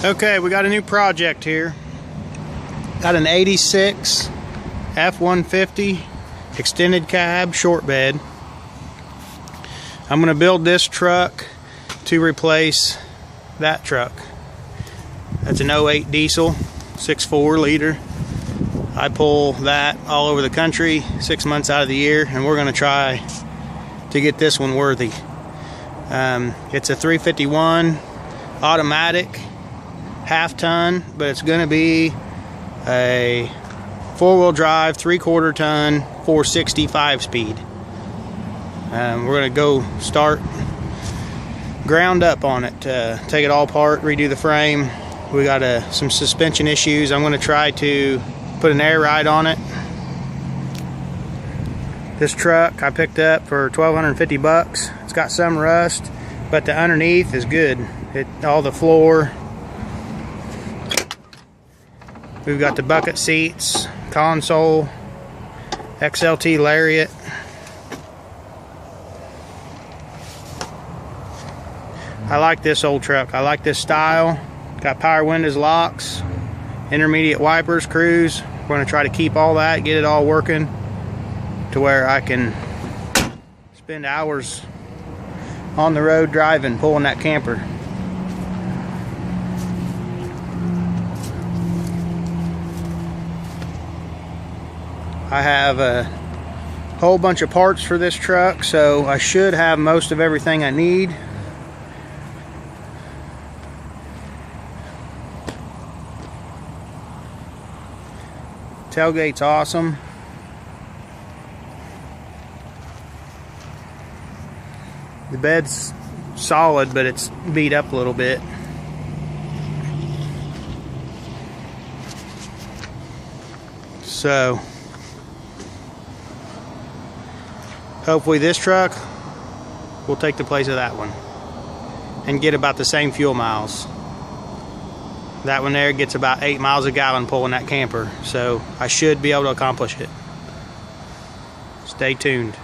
Okay, we got a new project here. Got an 86 f150 extended cab short bed. I'm going to build this truck to replace that truck. That's an 08 diesel, 6.4 liter. I pull that all over the country 6 months out of the year, and we're going to try to get this one worthy. It's a 351 automatic, half-ton, but it's going to be a four-wheel drive, 3/4 ton, 460 5-speed. We're going to go start ground up on it, take it all apart, redo the frame. We got some suspension issues. I'm going to try to put an air ride on it. This truck I picked up for $1,250. It's got some rust, but the underneath is good. All the floor. We've got the bucket seats, console, XLT lariat. I like this old truck. I like this style. Got power windows, locks, intermediate wipers, cruise. We're going to try to keep all that, get it all working to where I can spend hours on the road driving, pulling that camper. I have a whole bunch of parts for this truck, so I should have most of everything I need. Tailgate's awesome. The bed's solid, but it's beat up a little bit. So hopefully this truck will take the place of that one and get about the same fuel miles. That one there gets about 8 miles a gallon pulling that camper, so I should be able to accomplish it. Stay tuned.